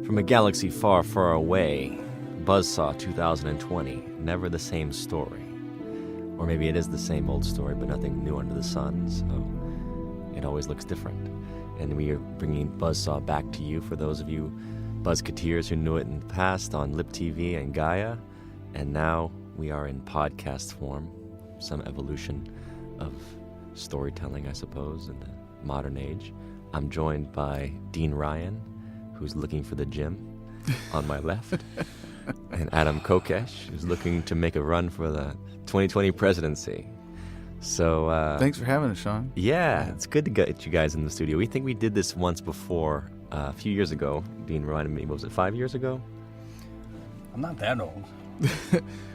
From a galaxy far, far away, Buzzsaw 2020, never the same story. Or maybe it is the same old story, but nothing new under the sun, so it always looks different. And we are bringing Buzzsaw back to you for those of you Buzzketeers who knew it in the past on Lip TV and Gaia. And now we are in podcast form, some evolution of storytelling, I suppose, in the modern age. I'm joined by Dean Ryan, who's looking for the gym on my left, and Adam Kokesh, who's looking to make a run for the 2020 presidency. So thanks for having us, Sean. Yeah, it's good to get you guys in the studio. We think we did this once before, a few years ago. Dean reminded me, what was it, 5 years ago? I'm not that old.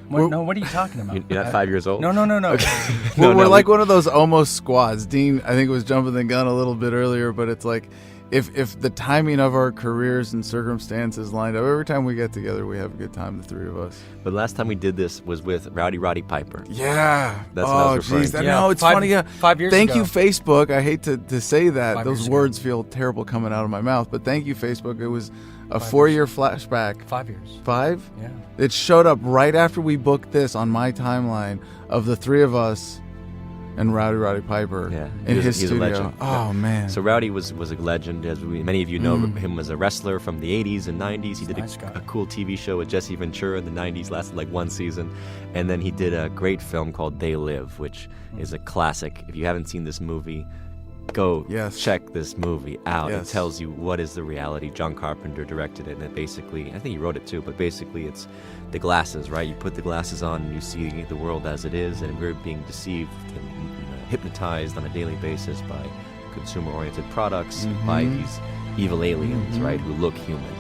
What are you talking about? You're not 5 years old? No. Okay. We're like one of those almost squads. Dean, I think, was jumping the gun a little bit earlier, but it's like, if the timing of our careers and circumstances lined up, every time we get together, we have a good time, the three of us. But last time we did this was with Rowdy Piper. Yeah. That's what I was referring to. No, it's funny. 5 years Thank ago. you, Facebook. I hate to say that. 5 Those years words ago. feel terrible coming out of my mouth, but thank you, Facebook. It was a 5 4-year flashback. 5 years. 5? Yeah. It showed up right after we booked this on my timeline of the three of us and Rowdy Piper in his he's studio. a legend. Oh, man. So Rowdy was a legend. As many of you know him as a wrestler from the 80s and 90s. He did Nice guy. a cool TV show with Jesse Ventura in the 90s, lasted like one season. And then he did a great film called They Live, which is a classic. If you haven't seen this movie, go check this movie out. Yes. It tells you what is the reality. John Carpenter directed it, and it basically, I think he wrote it too, but basically it's the glasses, right? You put the glasses on and you see the world as it is, and we're being deceived and hypnotized on a daily basis by consumer-oriented products, by these evil aliens, right, who look human.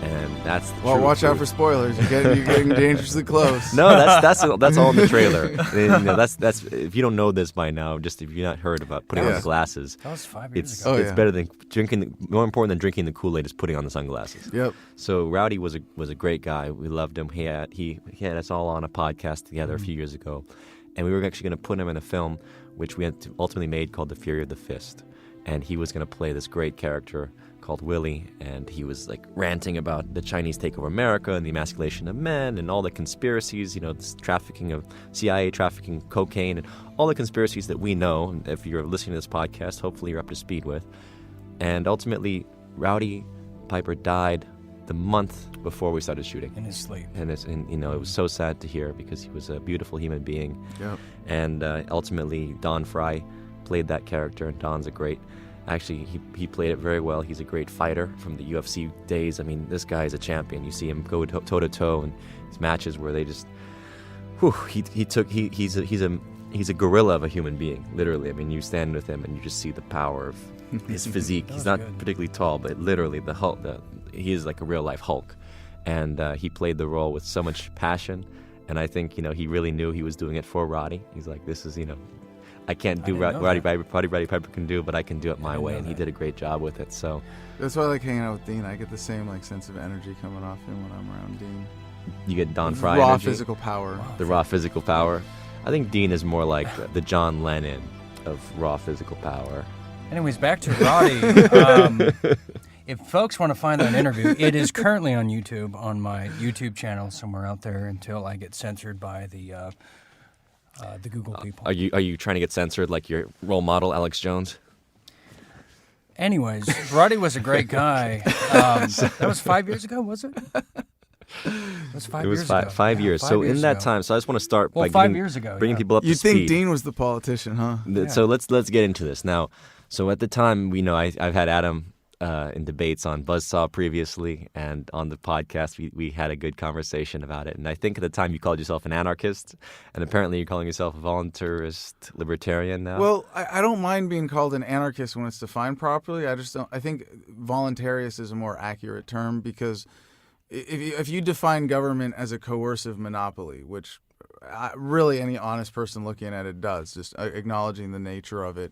And that's the Well, truth. watch out for spoilers. You're getting dangerously close. No, that's all in the trailer. And, that's if you don't know this by now, just if you've not heard about putting on the glasses. That was 5 years It's ago. it's better than drinking. More important than drinking the Kool-Aid is putting on the sunglasses. Yep. So Rowdy was a great guy. We loved him. He had us all on a podcast together a few years ago, and we were actually going to put him in a film, which we ultimately made called The Fury of the Fist, and he was going to play this great character called Willie, and he was like ranting about the Chinese take over America and the emasculation of men and all the conspiracies, this trafficking of CIA, trafficking cocaine, and all the conspiracies that we know. And if you're listening to this podcast, hopefully you're up to speed with. And ultimately, Rowdy Piper died the month before we started shooting. In his sleep. And it was so sad to hear because he was a beautiful human being. Yep. And ultimately, Don Fry played that character, and Don's a great. Actually, he played it very well. He's a great fighter from the UFC days. I mean, this guy is a champion. You see him go toe to toe in his matches where they just, he's a gorilla of a human being, literally. I mean, you stand with him and you just see the power of his physique. He's not particularly tall, but literally the Hulk. He is like a real life Hulk, and he played the role with so much passion. And I think he really knew he was doing it for Roddy. He's like, this is I can't do what Roddy Piper can do, but I can do it my way, and he did a great job with it. So that's why I like hanging out with Dean. I get the same sense of energy coming off him when I'm around Dean. You get Don Fry raw energy, physical power. The raw physical power. I think Dean is more like the John Lennon of raw physical power. Anyways, back to Roddy. If folks want to find that interview, it is currently on YouTube, on my YouTube channel somewhere out there until I get censored by the Google people. Are you trying to get censored like your role model, Alex Jones? Anyways, Roddy was a great guy. That was 5 years ago, was it? It was 5 years ago. 5 years. So in that time, so I just want to start by 5 years ago, bringing people up to You'd speed. think Dean was the politician, huh? So let's get into this now. So at the time, we know I've had Adam in debates on Buzzsaw previously, and on the podcast we had a good conversation about it. And I think at the time you called yourself an anarchist, and apparently you're calling yourself a voluntarist libertarian now. Well, I don't mind being called an anarchist when it's defined properly. I just don't. I think voluntarist is a more accurate term, because if you define government as a coercive monopoly, which really any honest person looking at it does, just acknowledging the nature of it,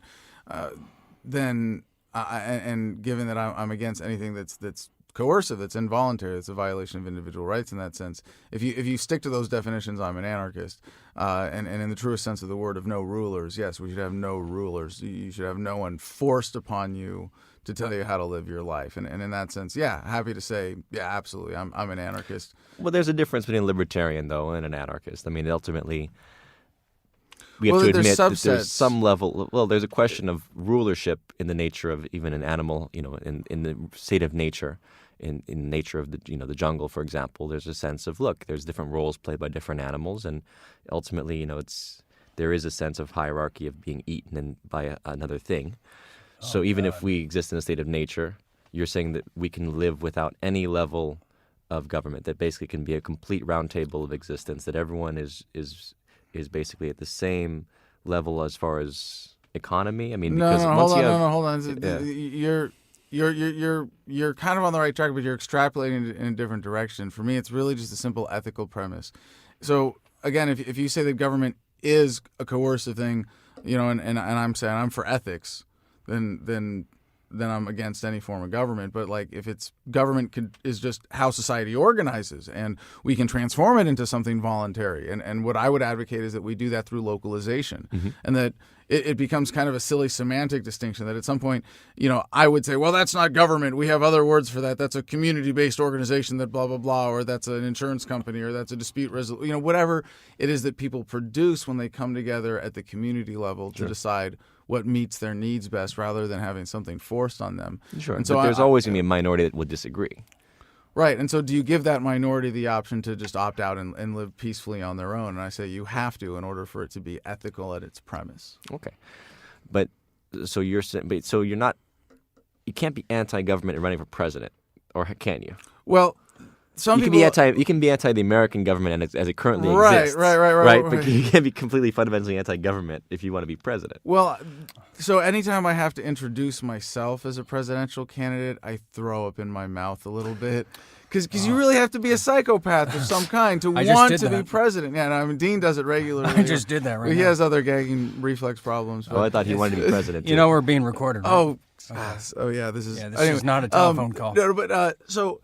then and given that I'm against anything that's coercive, that's involuntary, that's a violation of individual rights in that sense. If you stick to those definitions, I'm an anarchist. And in the truest sense of the word, of no rulers, yes, we should have no rulers. You should have no one forced upon you to tell you how to live your life. And in that sense, yeah, happy to say, yeah, absolutely, I'm an anarchist. Well, there's a difference between a libertarian, though, and an anarchist. I mean, ultimately, we have to admit that there's some level. Well, there's a question of rulership in the nature of even an animal. In the state of nature, in nature of the the jungle, for example. There's a sense of there's different roles played by different animals, and ultimately, there is a sense of hierarchy of being eaten by another thing. So even if we exist in a state of nature, you're saying that we can live without any level of government, that basically can be a complete round table of existence, that everyone is basically at the same level as far as economy. I mean, because hold on. You're kind of on the right track, but you're extrapolating in a different direction. For me, it's really just a simple ethical premise. So again, if you say that government is a coercive thing, and I'm saying I'm for ethics, then I'm against any form of government. But if it's government is just how society organizes, and we can transform it into something voluntary. And what I would advocate is that we do that through localization, and that it becomes kind of a silly semantic distinction. That at some point, I would say, well, that's not government. We have other words for that. That's a community-based organization that blah blah blah, or that's an insurance company, or that's a dispute resolution. Whatever it is that people produce when they come together at the community level to decide what meets their needs best, rather than having something forced on them. Sure, and so but there's always going to be a minority that would disagree. Right, and so do you give that minority the option to just opt out and live peacefully on their own? And I say you have to, in order for it to be ethical at its premise. Okay, but so you're not, you can't be anti-government and running for president, or can you? Well, you can be anti the American government as it currently exists. Right. But you can't be completely fundamentally anti-government if you want to be president. Well, so anytime I have to introduce myself as a presidential candidate, I throw up in my mouth a little bit. Because you really have to be a psychopath of some kind to want to be president. Yeah, I mean, Dean does it regularly. I just did that right now. He has other gagging reflex problems. I thought he wanted to be president, too. We're being recorded, right? Oh, yeah, this is... this is not a telephone call. No, but so...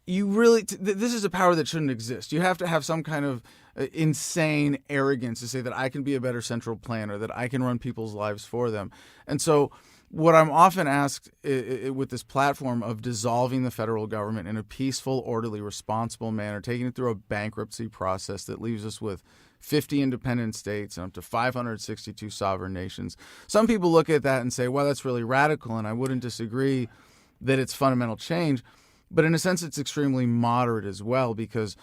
You really, this is a power that shouldn't exist. You have to have some kind of insane arrogance to say that I can be a better central planner, that I can run people's lives for them. And so what I'm often asked with this platform of dissolving the federal government in a peaceful, orderly, responsible manner, taking it through a bankruptcy process that leaves us with 50 independent states and up to 562 sovereign nations. Some people look at that and say, well, that's really radical, and I wouldn't disagree that it's fundamental change. But in a sense, it's extremely moderate as well, because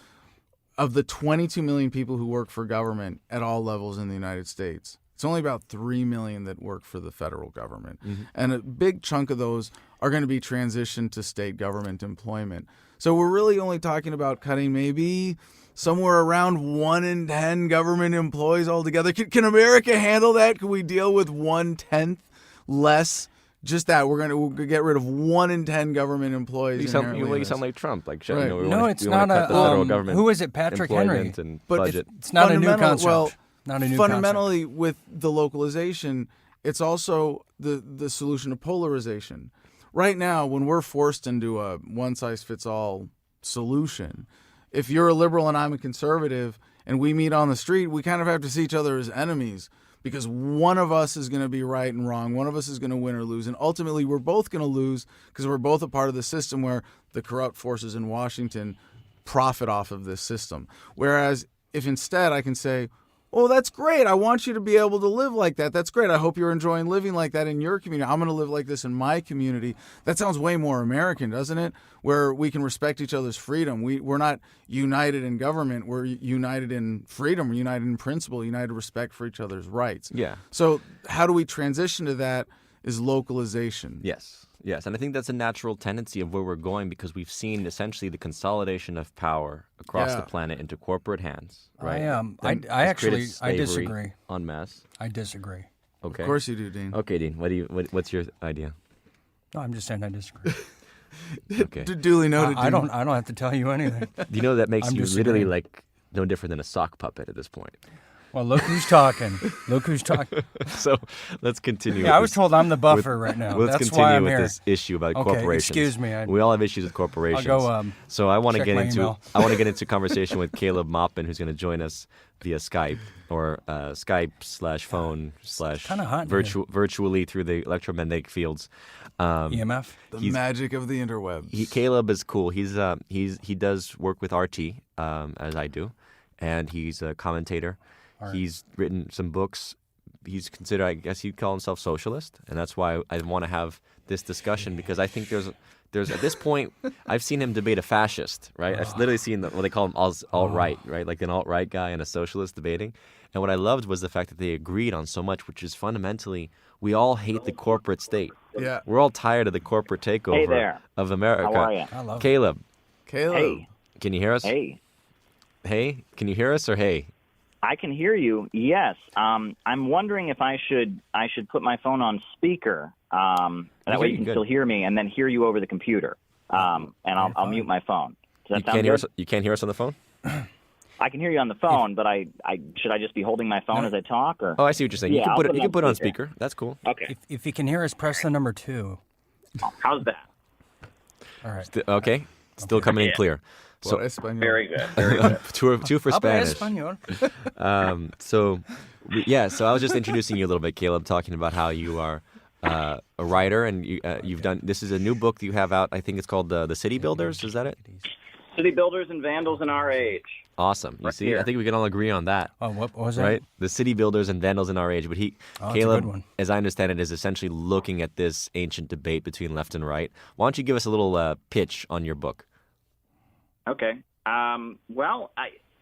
of the 22 million people who work for government at all levels in the United States, it's only about 3 million that work for the federal government. Mm-hmm. And a big chunk of those are going to be transitioned to state government employment. So we're really only talking about cutting maybe somewhere around 1 in 10 government employees altogether. Can America handle that? Can we deal with 1/10 less? Just that we'll get rid of 1 in 10 government employees. You sound like Trump. Right. It's not a federal government. Who is it? Patrick Henry. But budget. It's not a new concept. Well, not a new fundamentally, concept. with the localization, it's also the solution to polarization. Right now, when we're forced into a one-size-fits-all solution, if you're a liberal and I'm a conservative, and we meet on the street, we kind of have to see each other as enemies. Because one of us is going to be right and wrong. One of us is going to win or lose. And ultimately, we're both going to lose because we're both a part of the system where the corrupt forces in Washington profit off of this system. Whereas if instead I can say, oh, that's great. I want you to be able to live like that. That's great. I hope you're enjoying living like that in your community. I'm going to live like this in my community. That sounds way more American, doesn't it? Where we can respect each other's freedom. We're not united in government. We're united in freedom. We're united in principle, united in respect for each other's rights. Yeah. So how do we transition to that is localization. Yes, and I think that's a natural tendency of where we're going, because we've seen essentially the consolidation of power across the planet into corporate hands, right? I disagree. En masse. I disagree. Okay. Of course you do, Dean. Okay, Dean. What's your idea? No, I'm just saying I disagree. Okay. Duly noted. I don't have to tell you anything. Do you know that makes you literally like no different than a sock puppet at this point? Well, look who's talking. Look who's talking. So let's continue. Yeah, I was told I'm the buffer right now. Let's That's continue why I'm with here. this issue about Okay, corporations. excuse me. We all have issues with corporations. I'll go, so I want to check get my into email. I want to get into conversation with Caleb Maupin, who's going to join us via Skype or Skype/phone/ kinda hot in here. virtually through the electromagnetic fields. EMF. The magic of the interwebs. Caleb is cool. He does work with RT, as I do, and he's a commentator. Right. He's written some books. He's considered, I guess he'd call himself socialist, and that's why I want to have this discussion, because I think there's at this point I've seen him debate a fascist, right? I've literally seen what they call him alt-right, right? Like an alt-right guy and a socialist debating. And what I loved was the fact that they agreed on so much, which is fundamentally we all hate the corporate state. Yeah. We're all tired of the corporate takeover of America. How are you? I love it. Caleb, Hey. can you hear us? Hey. Hey, can you hear us or hey? I can hear you. Yes. I'm wondering if I should put my phone on speaker. That way you can still hear me, and then hear you over the computer. And I'll mute my phone. Does that sound good? You can't hear us on the phone? I can hear you on the phone, but should I just be holding my phone as I talk? Or? Oh, I see what you're saying. Yeah, You can I'll put it on speaker. speaker. That's cool. Okay. If you can hear us, press the number 2. How's that? All right. Okay. Still coming in Yeah. clear. So Por español. Very good. Very good. two for Habla Spanish. español. So I was just introducing you a little bit, Caleb, talking about how you are a writer, and you've done. This is a new book that you have out. I think it's called The City Builders. Is that it? City builders and vandals in our age. Awesome. You Right see, here. I think we can all agree on that. Oh, what was that? Right? The city builders and vandals in our age. But it's a Caleb, good one. as I understand it, is essentially looking at this ancient debate between left and right. Why don't you give us a little pitch on your book? Okay. Well,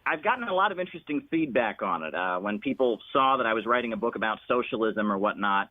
I've gotten a lot of interesting feedback on it. When people saw that I was writing a book about socialism or whatnot,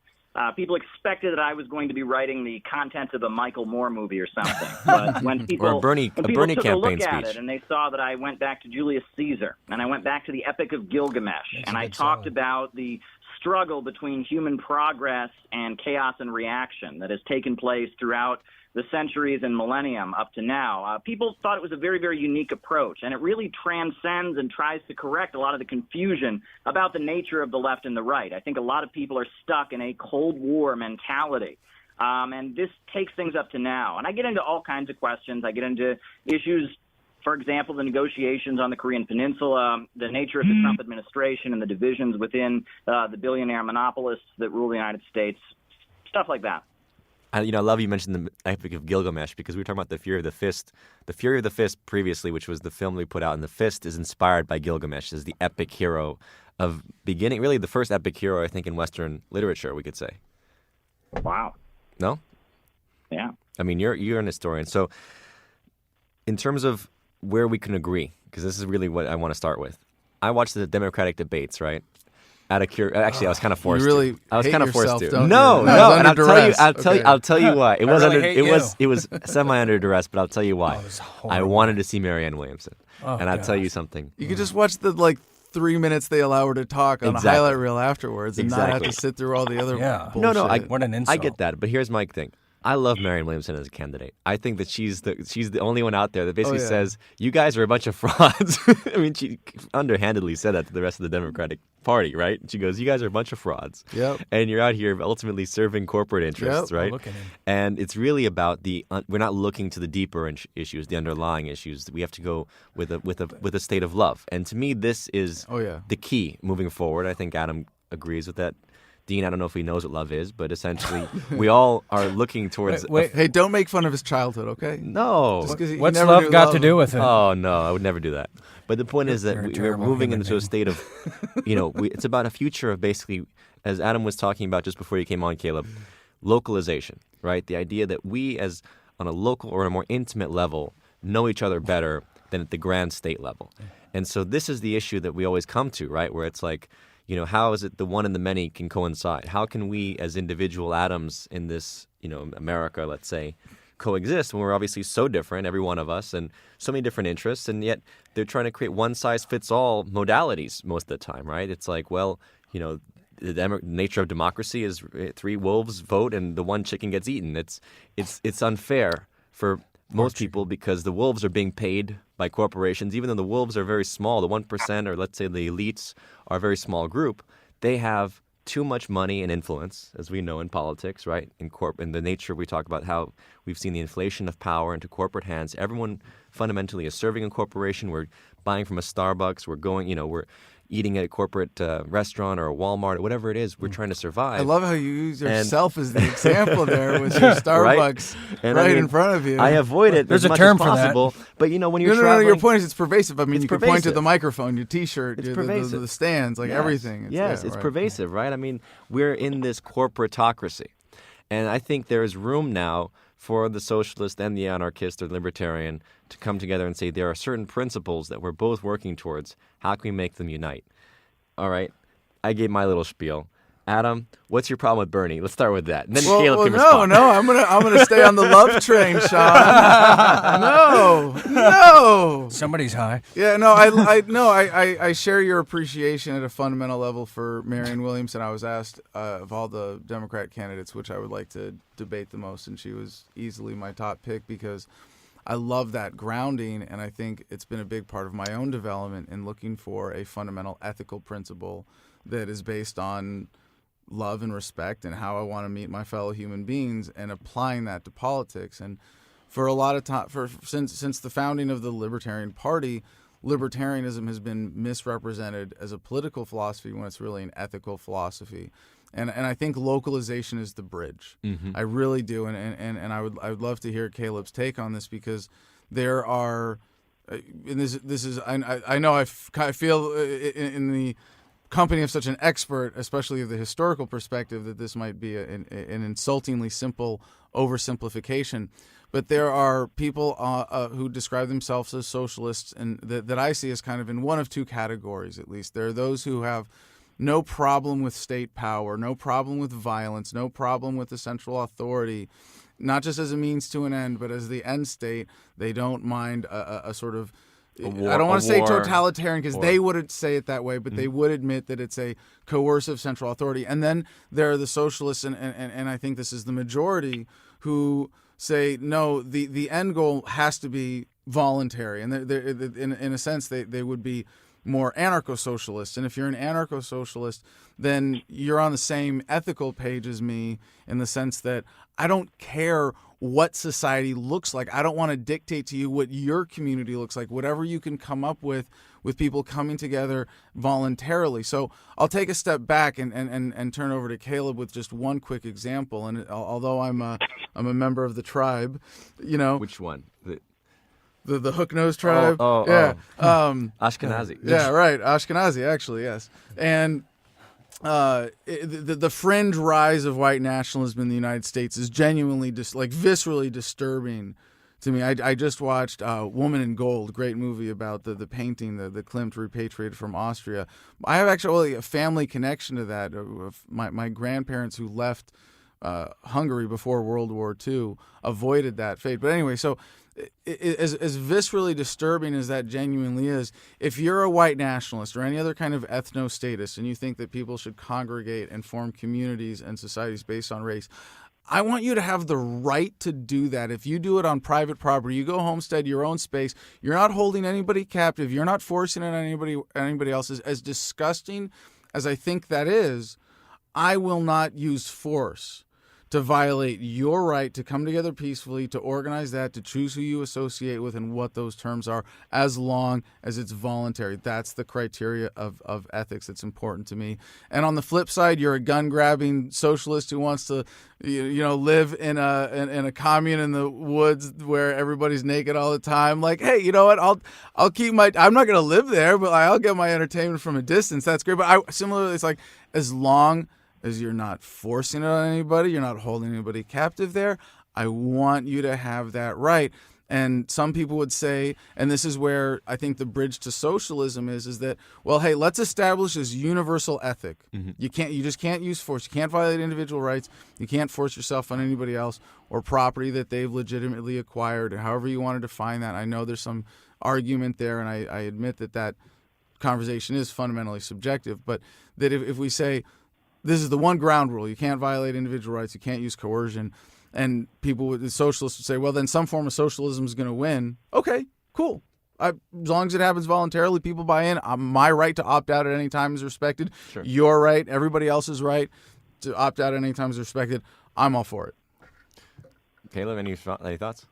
people expected that I was going to be writing the contents of a Michael Moore movie or something. But when people, Or a Bernie when people took a campaign look at speech. it and they saw that I went back to Julius Caesar and I went back to the Epic of Gilgamesh and I talked about the struggle between human progress and chaos and reaction that has taken place throughout the centuries and millennium up to now. People thought it was a very, very unique approach, and it really transcends and tries to correct a lot of the confusion about the nature of the left and the right. I think a lot of people are stuck in a Cold War mentality, and this takes things up to now. And I get into all kinds of questions. I get into issues, for example, the negotiations on the Korean Peninsula, the nature of the Trump administration and the divisions within the billionaire monopolists that rule the United States, stuff like that. I love you mentioned the Epic of Gilgamesh, because we were talking about the Fury of the Fist. The Fury of the Fist previously, which was the film we put out, and the Fist is inspired by Gilgamesh as the epic hero of beginning, really the first epic hero, I think, in Western literature, we could say. Wow. No? Yeah. I mean, you're an historian. So in terms of where we can agree, because this is really what I want to start with. I watched the Democratic debates, right? Out of actually, I was kind of forced. You really I was hate kind of forced yourself, to. don't No, you? no, That was and under I'll duress. tell you, Okay. I'll tell you why. It was really hate it was semi under duress, but I'll tell you why. Oh, it was I horrible. wanted to see Marianne Williamson, and I'll tell you gosh. something. You could just watch the 3 minutes they allow her to talk on Exactly. a highlight reel afterwards, and not have Exactly. to sit through all the other Yeah. bullshit. No, What an I insult. get that, but here's my thing. I love Marianne Williamson as a candidate. I think that she's the only one out there that basically yeah. says, you guys are a bunch of frauds. I mean, she underhandedly said that to the rest of the Democratic Party, right? She goes, you guys are a bunch of frauds. Yep. And you're out here ultimately serving corporate interests, Yep. right? Oh, look at him. And it's really about we're not looking to the deeper issues, the underlying issues. We have to go with a state of love. And to me, this is Oh, yeah. the key moving forward. I think Adam agrees with that. Dean, I don't know if he knows what love is, but essentially, we all are looking towards. Wait. Hey, don't make fun of his childhood, okay? No. Just 'cause he What's never love knew got to do with it? Oh no, I would never do that. But the point is that You're a we're terrible moving human into a being. state of, it's about a future of basically, as Adam was talking about just before you came on, Caleb, localization, right? The idea that we, as on a local or a more intimate level, know each other better than at the grand state level. And so this is the issue that we always come to, right? Where it's like, how is it the one and the many can coincide? How can we, as individual atoms in this, America, let's say, coexist when we're obviously so different, every one of us, and so many different interests, and yet they're trying to create one-size-fits-all modalities most of the time, right? It's like, well, the nature of democracy is 3 wolves vote and the one chicken gets eaten. It's unfair for most people, because the wolves are being paid by corporations, even though the wolves are very small, the 1%, or let's say the elites are a very small group, they have too much money and influence, as we know in politics, right? In the nature, we talk about how we've seen the inflation of power into corporate hands. Everyone fundamentally is serving a corporation. We're buying from a Starbucks. We're going, we're eating at a corporate restaurant or a Walmart or whatever it is. We're trying to survive. I love how you use yourself as the example there with your Starbucks right in front of you. I avoid it There's as a much term as for that. possible. But when you're no, traveling, your point is it's pervasive. I mean, it's you can point to pervasive. the microphone, your T-shirt, It's the pervasive. stands, like everything. It's right. pervasive, right? I mean, we're in this corporatocracy. And I think there is room now for the socialist and the anarchist or libertarian to come together and say there are certain principles that we're both working towards. How can we make them unite? All right. I gave my little spiel. Adam, what's your problem with Bernie? Let's start with that. And then Caleb can respond. No, I'm gonna stay on the love train, Sean. No. Somebody's high. Yeah, no, I share your appreciation at a fundamental level for Marianne Williamson. I was asked of all the Democrat candidates which I would like to debate the most, and she was easily my top pick because I love that grounding, and I think it's been a big part of my own development in looking for a fundamental ethical principle that is based on love and respect and how I want to meet my fellow human beings and applying that to politics. And for a lot of time, since the founding of the Libertarian Party, libertarianism has been misrepresented as a political philosophy when it's really an ethical philosophy. And I think localization is the bridge. Mm-hmm. I really do. And I would love to hear Caleb's take on this, because there are, and this is I know I feel in the company of such an expert, especially of the historical perspective, that this might be an insultingly simple oversimplification. But there are people who describe themselves as socialists, and that I see as kind of in one of two categories, at least. There are those who have no problem with state power, no problem with violence, no problem with the central authority, not just as a means to an end, but as the end state. They don't mind a sort of, I don't want to say totalitarian, because they wouldn't say it that way, but they would admit that it's a coercive central authority. And then there are the socialists, and I think this is the majority, who say, no, the end goal has to be voluntary. And in a sense, they would be more anarcho-socialists. And if you're an anarcho-socialist, then you're on the same ethical page as me, in the sense that I don't care what society looks like. I don't want to dictate to you what your community looks like. Whatever you can come up with people coming together voluntarily. So I'll take a step back and turn over to Caleb with just one quick example. And although I'm a member of the tribe, Which one? The hook-nosed tribe. Ashkenazi. Yeah, right. Ashkenazi, actually, yes. And the fringe rise of white nationalism in the United States is genuinely viscerally disturbing to me. I just watched Woman in Gold, great movie about the painting that Klimt repatriated from Austria. I have actually a family connection to that. My grandparents, who left Hungary before World War II, avoided that fate. But anyway, so as viscerally disturbing as that genuinely is, if you're a white nationalist or any other kind of ethno-statist and you think that people should congregate and form communities and societies based on race, I want you to have the right to do that. If you do it on private property, you go homestead your own space, you're not holding anybody captive, you're not forcing it on anybody else. As disgusting as I think that is, I will not use force to violate your right to come together peacefully, to organize that, to choose who you associate with and what those terms are, as long as it's voluntary. That's the criteria of ethics that's important to me. And on the flip side, you're a gun-grabbing socialist who wants to live in a commune in the woods where everybody's naked all the time. Like, hey, you know what? I'll keep I'm not going to live there, but I'll get my entertainment from a distance. That's great. But similarly, it's like, as long as you're not forcing it on anybody, you're not holding anybody captive there, I want you to have that right. And some people would say, and this is where I think the bridge to socialism is that, well, hey, let's establish this universal ethic. Mm-hmm. You just can't use force. You can't violate individual rights. You can't force yourself on anybody else or property that they've legitimately acquired, or however you want to define that. I know there's some argument there, and I admit that conversation is fundamentally subjective, but that if we say, this is the one ground rule, you can't violate individual rights, you can't use coercion, And the socialists would say, well, then some form of socialism is going to win. Okay, cool. As long as it happens voluntarily, people buy in. My right to opt out at any time is respected. Sure. Your right, everybody else's right to opt out at any time is respected. I'm all for it. Caleb, any thoughts?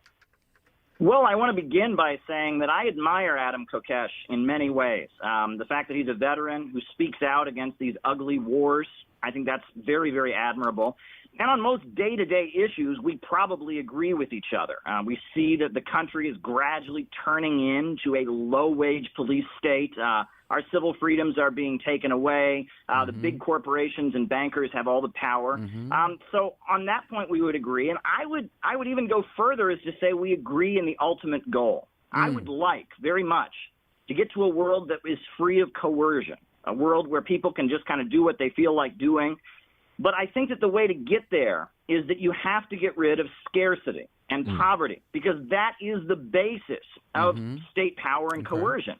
Well, I want to begin by saying that I admire Adam Kokesh in many ways. The fact that he's a veteran who speaks out against these ugly wars, I think that's very, very admirable. And on most day-to-day issues, we probably agree with each other. We see that the country is gradually turning into a low-wage police state. Our civil freedoms are being taken away. The big corporations and bankers have all the power. So on that point, we would agree. And I would even go further as to say we agree in the ultimate goal. I would like very much to get to a world that is free of coercion, a world where people can just kind of do what they feel like doing. But I think that the way to get there is that you have to get rid of scarcity and poverty, because that is the basis of state power and coercion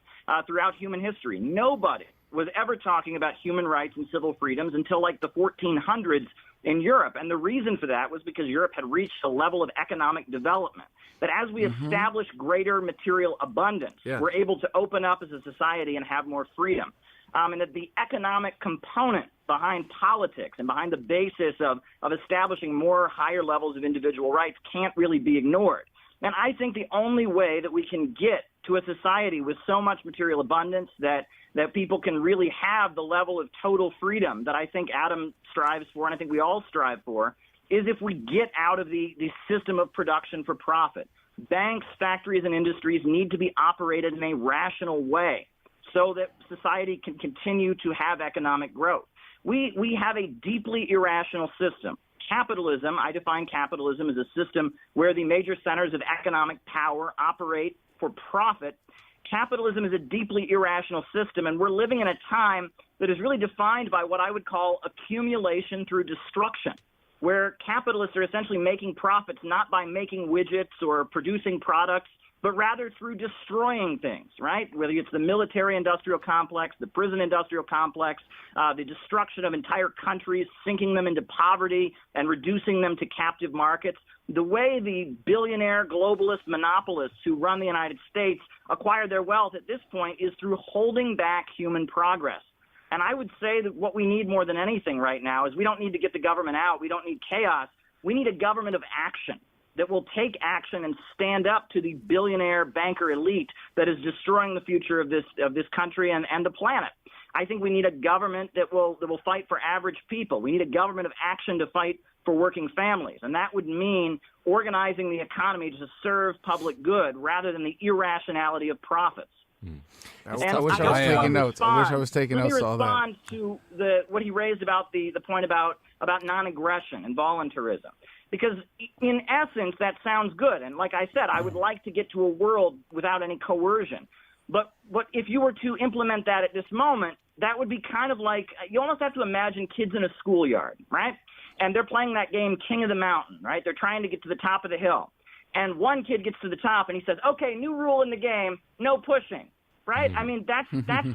throughout human history. Nobody was ever talking about human rights and civil freedoms until like the 1400s in Europe. And the reason for that was because Europe had reached a level of economic development that as we establish greater material abundance, we're able to open up as a society and have more freedom. And that the economic component behind politics and behind the basis of establishing more higher levels of individual rights can't really be ignored. And I think the only way that we can get to a society with so much material abundance that people can really have the level of total freedom that I think Adam strives for, and I think we all strive for, is if we get out of the system of production for profit. Banks, factories, and industries need to be operated in a rational way so that society can continue to have economic growth. We have a deeply irrational system. Capitalism, I define capitalism as a system where the major centers of economic power operate for profit. Capitalism is a deeply irrational system, and we're living in a time that is really defined by what I would call accumulation through destruction, where capitalists are essentially making profits not by making widgets or producing products, but rather through destroying things, right? Whether it's the military-industrial complex, the prison-industrial complex, the destruction of entire countries, sinking them into poverty and reducing them to captive markets. The way the billionaire globalist monopolists who run the United States acquire their wealth at this point is through holding back human progress. And I would say that what we need more than anything right now is we don't need to get the government out. We don't need chaos. We need a government of action that will take action and stand up to the billionaire banker elite that is destroying the future of this country and the planet. I think we need a government that will fight for average people. We need a government of action to fight for working families, and that would mean organizing the economy to serve public good rather than the irrationality of profits. I wish I was taking notes. I wish I was taking notes to all that. Let me respond to what he raised about the point about non-aggression and voluntarism. Because in essence, that sounds good. And like I said, I would like to get to a world without any coercion. But if you were to implement that at this moment, that would be kind of like, you almost have to imagine kids in a schoolyard, right? And they're playing that game King of the Mountain, right? They're trying to get to the top of the hill. And one kid gets to the top and he says, okay, new rule in the game, no pushing. Right? I mean, that's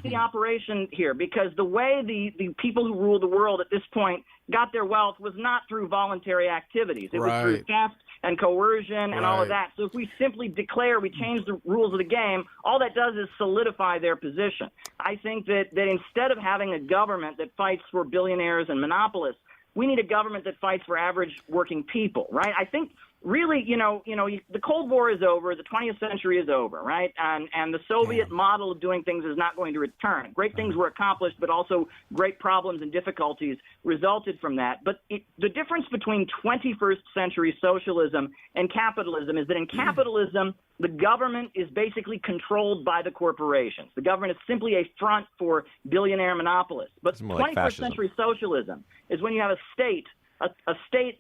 the operation here, because the way the people who rule the world at this point got their wealth was not through voluntary activities. It was through theft and coercion and all of that. So if we simply declare we change the rules of the game, all that does is solidify their position. I think that instead of having a government that fights for billionaires and monopolists, we need a government that fights for average working people, right? I think really, the Cold War is over, the 20th century is over, right? And the Soviet model of doing things is not going to return. Great things were accomplished, but also great problems and difficulties resulted from that. But the difference between 21st century socialism and capitalism is that in capitalism, the government is basically controlled by the corporations. The government is simply a front for billionaire monopolists. But 21st century socialism is when you have a state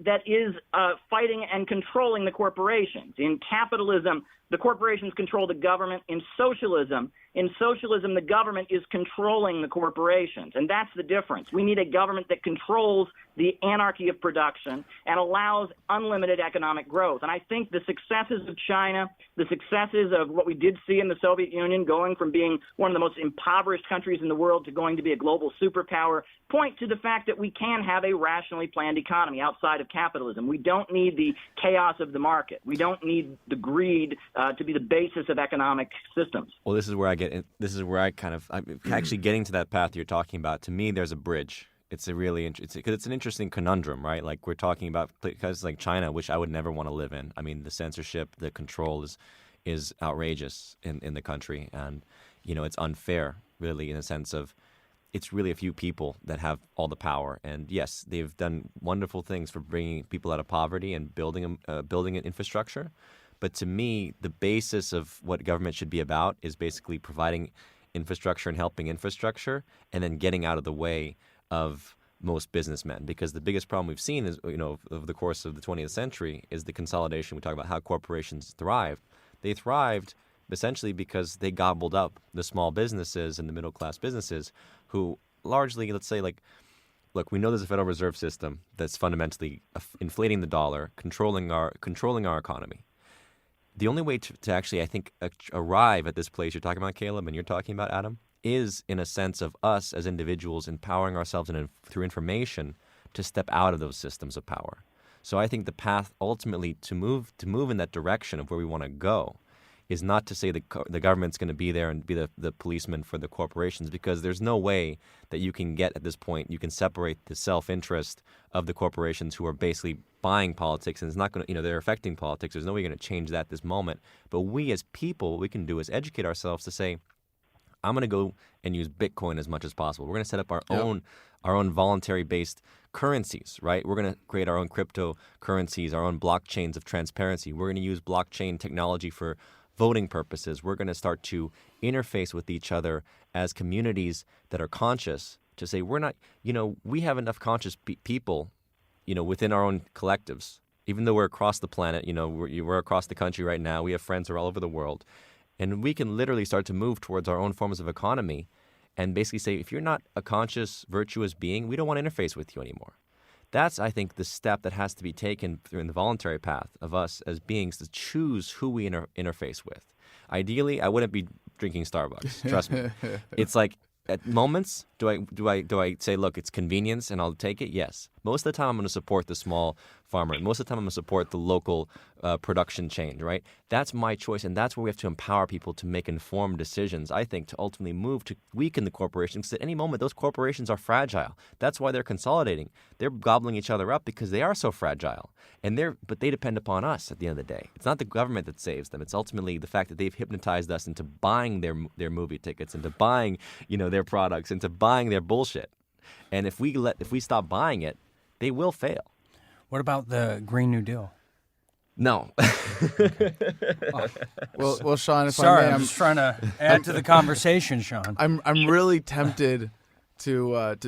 that is fighting and controlling the corporations. In capitalism, the corporations control the government. In socialism, the government is controlling the corporations. And that's the difference. We need a government that controls the anarchy of production and allows unlimited economic growth. And I think the successes of China, the successes of what we did see in the Soviet Union, going from being one of the most impoverished countries in the world to going to be a global superpower, point to the fact that we can have a rationally planned economy. economy outside of capitalism. We don't need the chaos of the market. We don't need the greed to be the basis of economic systems. Well, this is where I'm actually getting to that path you're talking about. To me, there's a bridge. It's a really because it's an interesting conundrum, right? Like we're talking about because like China, which I would never want to live in. I mean, the censorship, the control is outrageous in the country, and it's unfair, really, in a sense of it's really a few people that have all the power. And yes, they've done wonderful things for bringing people out of poverty and building an infrastructure. But to me, the basis of what government should be about is basically providing infrastructure and helping infrastructure, and then getting out of the way of most businessmen. Because the biggest problem we've seen is, over the course of the 20th century is the consolidation. We talk about how corporations thrived. They thrived essentially because they gobbled up the small businesses and the middle-class businesses who largely, let's say, look, we know there's a Federal Reserve System that's fundamentally inflating the dollar, controlling our economy. The only way to actually, I think, arrive at this place you're talking about, Caleb, and you're talking about, Adam, is in a sense of us as individuals empowering ourselves through information to step out of those systems of power. So I think the path ultimately to move in that direction of where we want to go is not to say the government's going to be there and be the policeman for the corporations, because there's no way that you can get at this point, you can separate the self-interest of the corporations who are basically buying politics, and it's not going to, they're affecting politics. There's no way you're going to change that at this moment. But we as people, what we can do is educate ourselves to say, I'm going to go and use Bitcoin as much as possible. We're going to set up our own voluntary-based currencies, right? We're going to create our own cryptocurrencies, our own blockchains of transparency. We're going to use blockchain technology for voting purposes. We're going to start to interface with each other as communities that are conscious to say we're not, we have enough conscious people, within our own collectives. Even though we're across the planet, we're across the country right now. We have friends who are all over the world. And we can literally start to move towards our own forms of economy and basically say, if you're not a conscious, virtuous being, we don't want to interface with you anymore. That's, I think, the step that has to be taken in the voluntary path of us as beings to choose who we interface with. Ideally, I wouldn't be drinking Starbucks. Trust me. It's like at moments, do I say, look, it's convenience and I'll take it? Yes. Most of the time, I'm going to support the small farmer. Most of the time, I'm going to support the local production chain, right? That's my choice, and that's where we have to empower people to make informed decisions, I think, to ultimately move to weaken the corporations. Because at any moment, those corporations are fragile. That's why they're consolidating. They're gobbling each other up because they are so fragile. But they depend upon us at the end of the day. It's not the government that saves them. It's ultimately the fact that they've hypnotized us into buying their movie tickets, into buying, their products, into buying their bullshit. And if we stop buying it, they will fail. What about the Green New Deal? No. Well, Sean, if Sorry, I may, I'm just trying to add to the conversation, Sean. I'm really tempted to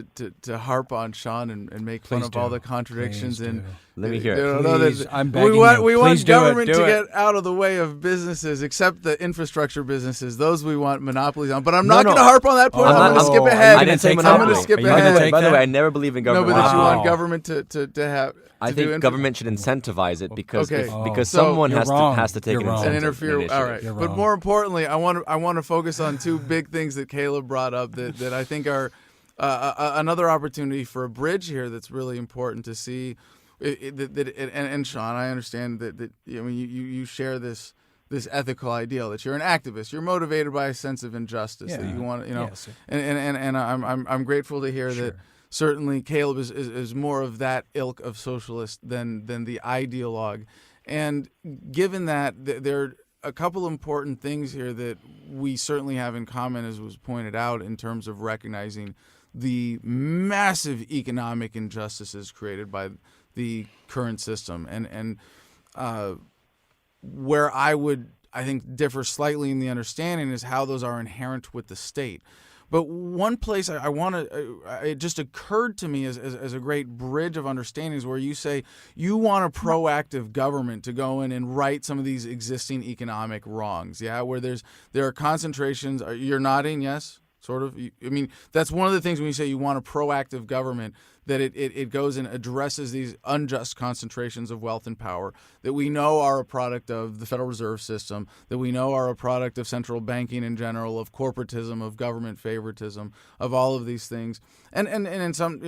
harp on Sean and make fun of all the contradictions and let me hear it. Please, I'm begging we you. want Please do government it. to Do get it. out of the way of businesses, except the infrastructure businesses. Those we want monopolies on. But I'm not going to harp on that point. I'm going to skip ahead. I didn't say I'm monopoly. going to skip Are you gonna ahead. take By the that? way, I never believe in government. No, but that you Wow. want government to have. I to think do government should incentivize it because Okay. because So someone you're has wrong. to take You're an wrong. incentive. and interfere. initiative. All right, You're but wrong. more importantly, I want to focus on two big things that Caleb brought up that I think are another opportunity for a bridge here that's really important to see. And Sean, I understand that you share this ethical ideal that you're an activist. You're motivated by a sense of injustice that you want. Yes. And I'm grateful to hear that. Certainly, Caleb is more of that ilk of socialist than the ideologue. And given that, there are a couple important things here that we certainly have in common, as was pointed out, in terms of recognizing the massive economic injustices created by the current system. And where I think, differ slightly in the understanding is how those are inherent with the state. But one place I want to, it just occurred to me as a great bridge of understandings where you say you want a proactive government to go in and right some of these existing economic wrongs, where there are concentrations. You're nodding, yes? Sort of. I mean, that's one of the things when you say you want a proactive government that it goes and addresses these unjust concentrations of wealth and power that we know are a product of the Federal Reserve System, that we know are a product of central banking in general, of corporatism, of government favoritism, of all of these things, and in some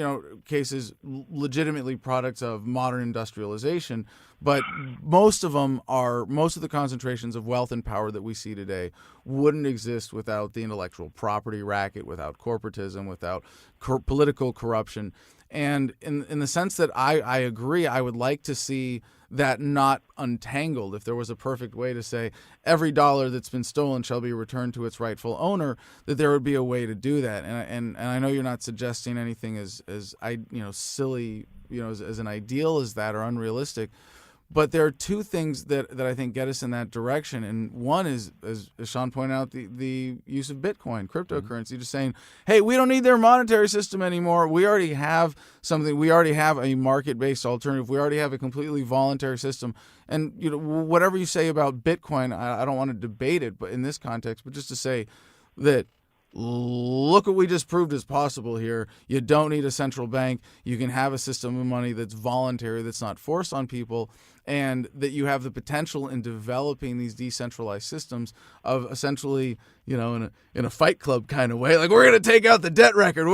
cases legitimately products of modern industrialization. But most of the concentrations of wealth and power that we see today wouldn't exist without the intellectual property racket, without corporatism, without political corruption. And in the sense that I agree, I would like to see that not untangled. If there was a perfect way to say every dollar that's been stolen shall be returned to its rightful owner, that there would be a way to do that. And I know you're not suggesting anything as silly, as an ideal as that or unrealistic. But there are two things that I think get us in that direction. And one is, as Sean pointed out, the use of Bitcoin, cryptocurrency, just saying, hey, we don't need their monetary system anymore. We already have something. We already have a market-based alternative. We already have a completely voluntary system. And whatever you say about Bitcoin, I don't want to debate it, but in this context, but just to say that look what we just proved is possible here. You don't need a central bank. You can have a system of money that's voluntary, that's not forced on people, and that you have the potential in developing these decentralized systems of essentially, in a Fight Club kind of way, like we're going to take out the debt record.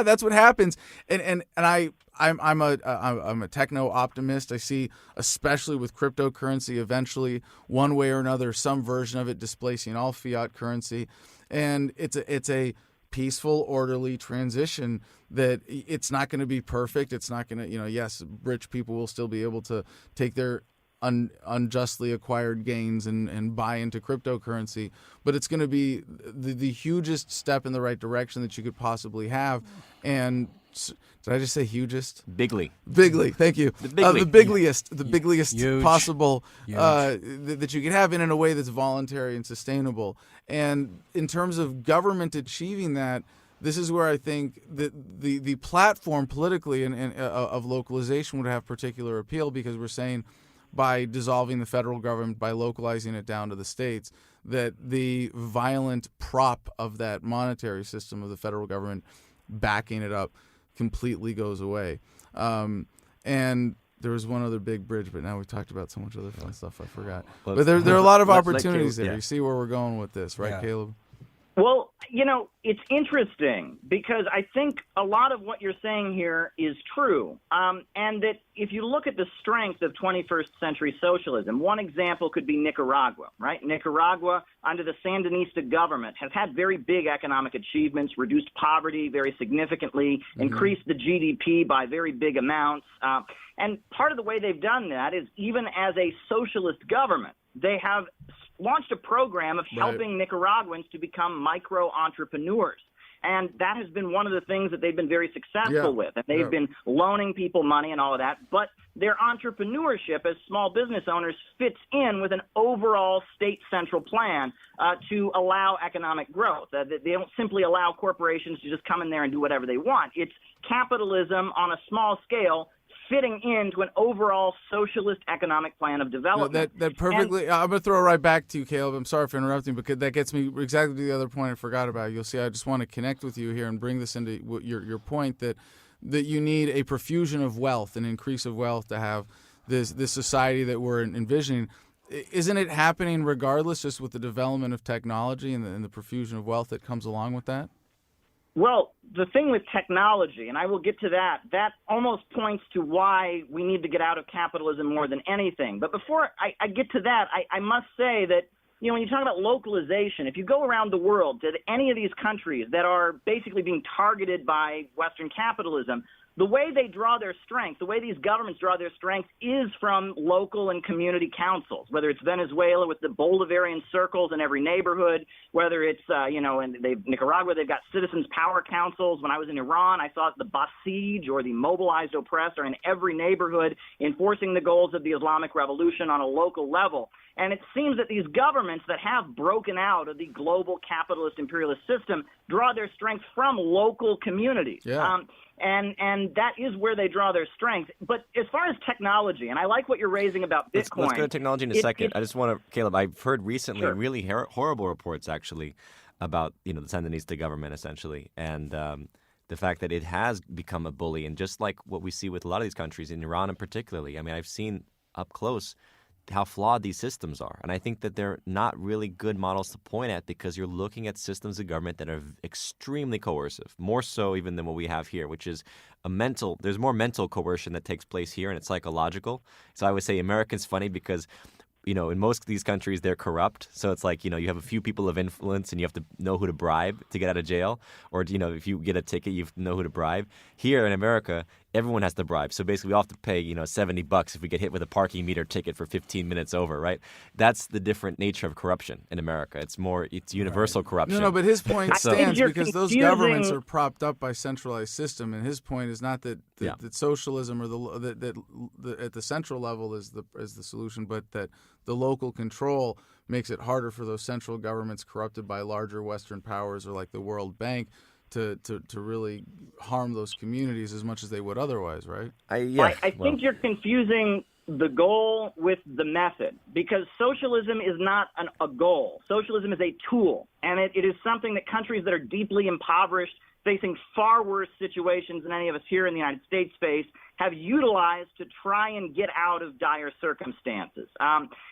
That's what happens. And I'm a techno optimist. I see, especially with cryptocurrency, eventually one way or another, some version of it displacing all fiat currency. And it's a peaceful, orderly transition that it's not going to be perfect. It's not going to, yes, rich people will still be able to take their unjustly acquired gains and buy into cryptocurrency, but it's going to be the hugest step in the right direction that you could possibly have. And did I just say hugest? Bigly, thank you. The bigliest Huge. Possible that you could have in a way that's voluntary and sustainable. And in terms of government achieving that, this is where I think that the platform politically and of localization would have particular appeal, because we're saying by dissolving the federal government, by localizing it down to the states, that the violent prop of that monetary system of the federal government backing it up completely goes away. And there was one other big bridge, but now we've talked about so much other fun stuff I forgot. But there are a lot of opportunities there. You see where we're going with this, right, Caleb? Well, it's interesting because I think a lot of what you're saying here is true. And that if you look at the strength of 21st century socialism, one example could be Nicaragua, right? Nicaragua, under the Sandinista government, has had very big economic achievements, reduced poverty very significantly, increased the GDP by very big amounts. And part of the way they've done that is, even as a socialist government, they have launched a program of helping Nicaraguans to become micro-entrepreneurs. And that has been one of the things that they've been very successful with. And they've been loaning people money and all of that. But their entrepreneurship as small business owners fits in with an overall state central plan to allow economic growth. They don't simply allow corporations to just come in there and do whatever they want. It's capitalism on a small scale, fitting into an overall socialist economic plan of development. That perfectly. I'm going to throw it right back to you, Caleb. I'm sorry for interrupting, because that gets me exactly to the other point I forgot about. You'll see, I just want to connect with you here and bring this into your point that you need a profusion of wealth, an increase of wealth to have this society that we're envisioning. Isn't it happening regardless, just with the development of technology and the profusion of wealth that comes along with that? Well, the thing with technology, and I will get to that, that almost points to why we need to get out of capitalism more than anything. But before I get to that, I must say that, when you talk about localization, if you go around the world to any of these countries that are basically being targeted by Western capitalism, the way they draw their strength, the way these governments draw their strength, is from local and community councils, whether it's Venezuela with the Bolivarian circles in every neighborhood, whether it's, in Nicaragua, they've got citizens' power councils. When I was in Iran, I saw the Basij, or the mobilized oppressed, are in every neighborhood enforcing the goals of the Islamic Revolution on a local level. And it seems that these governments that have broken out of the global capitalist imperialist system draw their strength from local communities. Yeah. And that is where they draw their strength. But as far as technology, and I like what you're raising about Bitcoin. Let's go to technology in a second. I just want to, Caleb, I've heard recently really horrible reports, actually, about the Sandinista government, essentially. And the fact that it has become a bully. And just like what we see with a lot of these countries, in Iran in particularly, I mean, I've seen up close how flawed these systems are. And I think that they're not really good models to point at, because you're looking at systems of government that are extremely coercive, more so even than what we have here, which is there's more mental coercion that takes place here, and it's psychological. So I would say America's funny because, in most of these countries, they're corrupt. So it's like, you have a few people of influence and you have to know who to bribe to get out of jail. Or, if you get a ticket, you have to know who to bribe. Here in America, everyone has to bribe. So basically, we all have to pay, $70 if we get hit with a parking meter ticket for 15 minutes over, right? That's the different nature of corruption in America. It's universal corruption. No, but his point So- stands because those confusing- governments are propped up by centralized system, and his point is not that socialism or that at the central level is the solution, but that the local control makes it harder for those central governments corrupted by larger Western powers or like the World Bank to really harm those communities as much as they would otherwise, right? I think you're confusing the goal with the method, because socialism is not a goal. Socialism is a tool, and it is something that countries that are deeply impoverished, facing far worse situations than any of us here in the United States face, have utilized to try and get out of dire circumstances.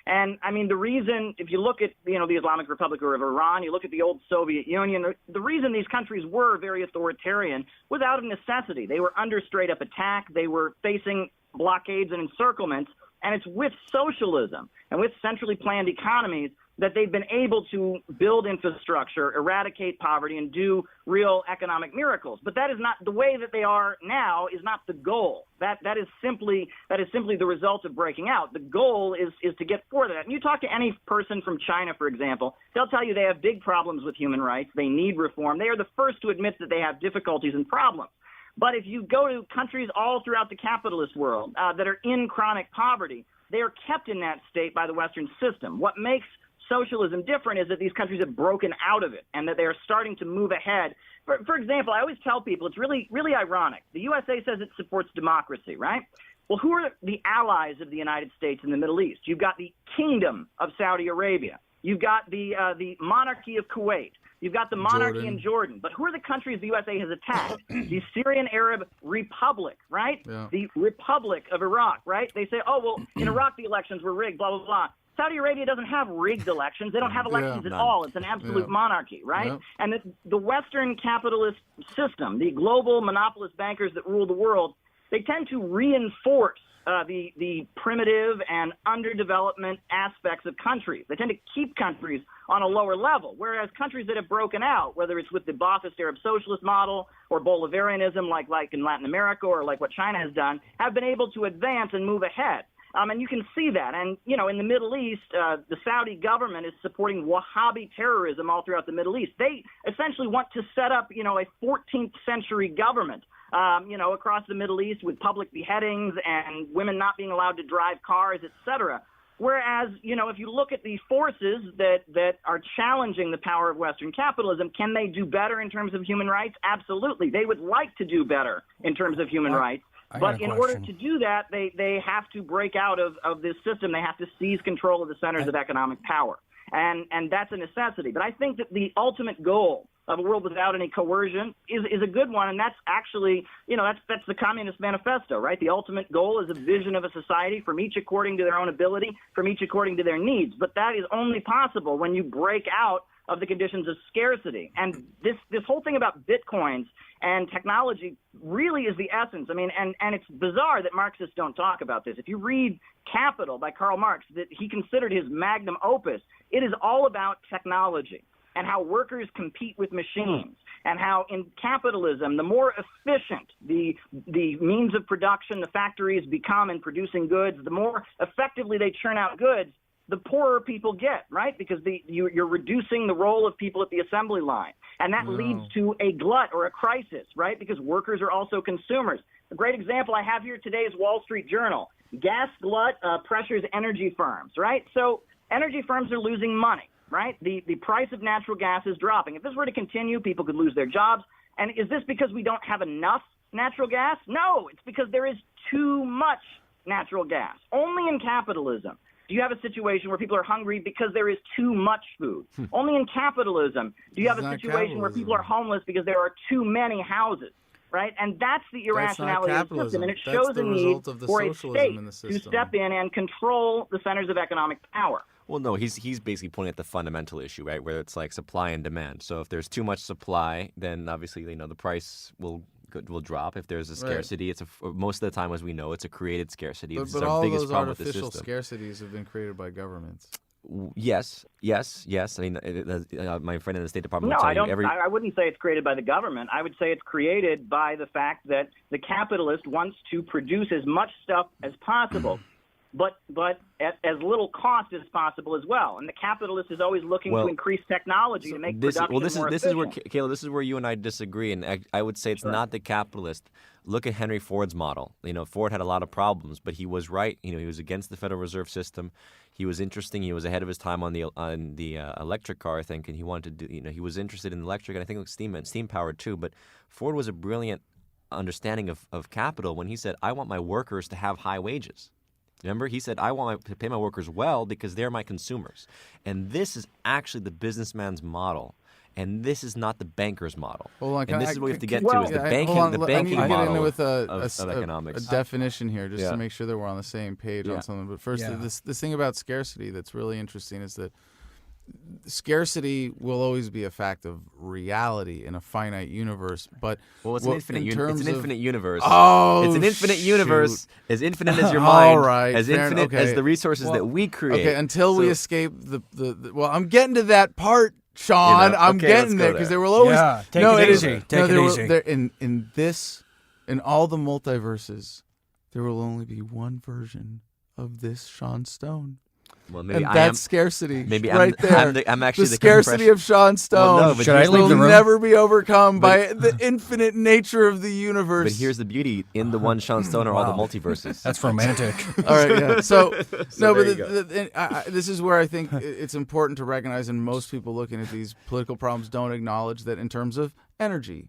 And I mean, the reason, if you look at, the Islamic Republic of Iran, you look at the old Soviet Union, the reason these countries were very authoritarian was out of necessity. They were under straight up attack. They were facing blockades and encirclements. And it's with socialism and with centrally planned economies that they've been able to build infrastructure, eradicate poverty, and do real economic miracles. But that is not the way that they are now. Is not the goal. That is simply the result of breaking out. The goal is to get for that. And you talk to any person from China, for example, they'll tell you they have big problems with human rights. They need reform. They are the first to admit that they have difficulties and problems. But if you go to countries all throughout the capitalist world that are in chronic poverty, they are kept in that state by the Western system. What makes socialism different is that these countries have broken out of it and that they are starting to move ahead. For example, I always tell people it's really, really ironic. The USA says it supports democracy, right? Well, who are the allies of the United States in the Middle East? You've got the Kingdom of Saudi Arabia. You've got the monarchy of Kuwait. You've got the monarchy in Jordan. But who are the countries the USA has attacked? The Syrian Arab Republic, right? Yeah. The Republic of Iraq, right? They say, oh, well, in Iraq the elections were rigged, blah, blah, blah. Saudi Arabia doesn't have rigged elections. They don't have elections at all. It's an absolute monarchy, right? Yeah. And the Western capitalist system, the global monopolist bankers that rule the world, they tend to reinforce the primitive and underdevelopment aspects of countries. They tend to keep countries on a lower level, whereas countries that have broken out, whether it's with the Ba'athist Arab socialist model or Bolivarianism like in Latin America or like what China has done, have been able to advance and move ahead. And you can see that. And, in the Middle East, the Saudi government is supporting Wahhabi terrorism all throughout the Middle East. They essentially want to set up, a 14th century government, across the Middle East with public beheadings and women not being allowed to drive cars, et cetera. Whereas, if you look at the forces that are challenging the power of Western capitalism, can they do better in terms of human rights? Absolutely. They would like to do better in terms of human rights. But in order to do that, they have to break out of this system. They have to seize control of the centers of economic power. And that's a necessity. But I think that the ultimate goal of a world without any coercion is a good one. And that's actually, that's the Communist Manifesto, right? The ultimate goal is a vision of a society from each according to their own ability, from each according to their needs. But that is only possible when you break out of the conditions of scarcity. And this whole thing about bitcoins and technology really is the essence. I mean, and it's bizarre that Marxists don't talk about this. If you read Capital by Karl Marx, that he considered his magnum opus, it is all about technology and how workers compete with machines, and how in capitalism, the more efficient the means of production, the factories become in producing goods, the more effectively they churn out goods, the poorer people get, right? Because you're reducing the role of people at the assembly line. And that leads to a glut or a crisis, right? Because workers are also consumers. A great example I have here today is Wall Street Journal. Gas glut pressures energy firms, right? So energy firms are losing money, right? The price of natural gas is dropping. If this were to continue, people could lose their jobs. And is this because we don't have enough natural gas? No, it's because there is too much natural gas. Only in capitalism do you have a situation where people are hungry because there is too much food. Only in capitalism do you have a situation where people are homeless because there are too many houses. right? And that's the irrationality of the system, and it That's shows the a need result of the for a socialism state in the to system. step in and control the centers of economic power. Well, no, he's basically pointing at the fundamental issue, right, where it's like supply and demand. So if there's too much supply, then obviously the price will drop. If there's a scarcity, most of the time, as we know, it's a created scarcity. This is But our all biggest those problem with the artificial system. scarcities have been created by governments. Yes. I mean, my friend in the State Department No, will tell I don't. you I wouldn't say it's created by the government. I would say it's created by the fact that the capitalist wants to produce as much stuff as possible, but at as little cost as possible as well. And the capitalist is always looking to increase technology to make production more efficient. This is where, Kayla, this is where you and I disagree, and I would say it's not the capitalist. Look at Henry Ford's model. Ford had a lot of problems, but he was right. He was against the Federal Reserve System. He was interesting. He was ahead of his time on the electric car, I think, and he wanted to do. He was interested in electric, and I think it was steam powered too. But Ford was a brilliant understanding of capital when he said, "I want my workers to have high wages." Remember, he said, I want to pay my workers well because they're my consumers. And this is actually the businessman's model. And this is not the banker's model. Hold on, and this is what we have to get to is the banking I need to get model into with of economics. a definition here, just to make sure that we're on the same page on something. But first, this thing about scarcity that's really interesting is that scarcity will always be a fact of reality in a finite universe, but it's an infinite universe. Oh, it's an infinite universe, as infinite as your all mind, right, as infinite as the resources that we create. Okay, until we escape the well, I'm getting to that part, Sean. I'm getting there because there will always take it easy. Take it easy. In all the multiverses, there will only be one version of this Sean Stone. Well, maybe and that's scarcity. Maybe right there. I'm actually the scarcity of Sean Stone. Well, no, should I leave the room? Will never be overcome by the infinite nature of the universe. But here's the beauty: in the one Sean Stone are all the multiverses. That's romantic. All right, yeah. So no, but this is where I think it's important to recognize, and most people looking at these political problems don't acknowledge that in terms of energy,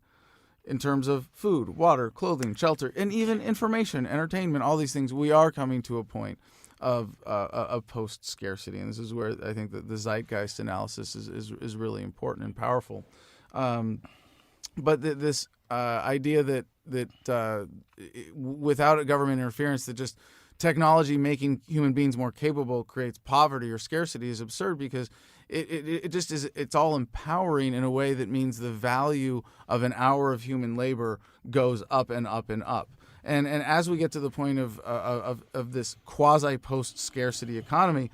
in terms of food, water, clothing, shelter, and even information, entertainment, all these things, we are coming to a point of post-scarcity, and this is where I think that the zeitgeist analysis is really important and powerful. But this idea that without a government interference, that just technology making human beings more capable creates poverty or scarcity is absurd, because it just is. It's all empowering in a way that means the value of an hour of human labor goes up and up and up. And as we get to the point of this quasi post scarcity economy,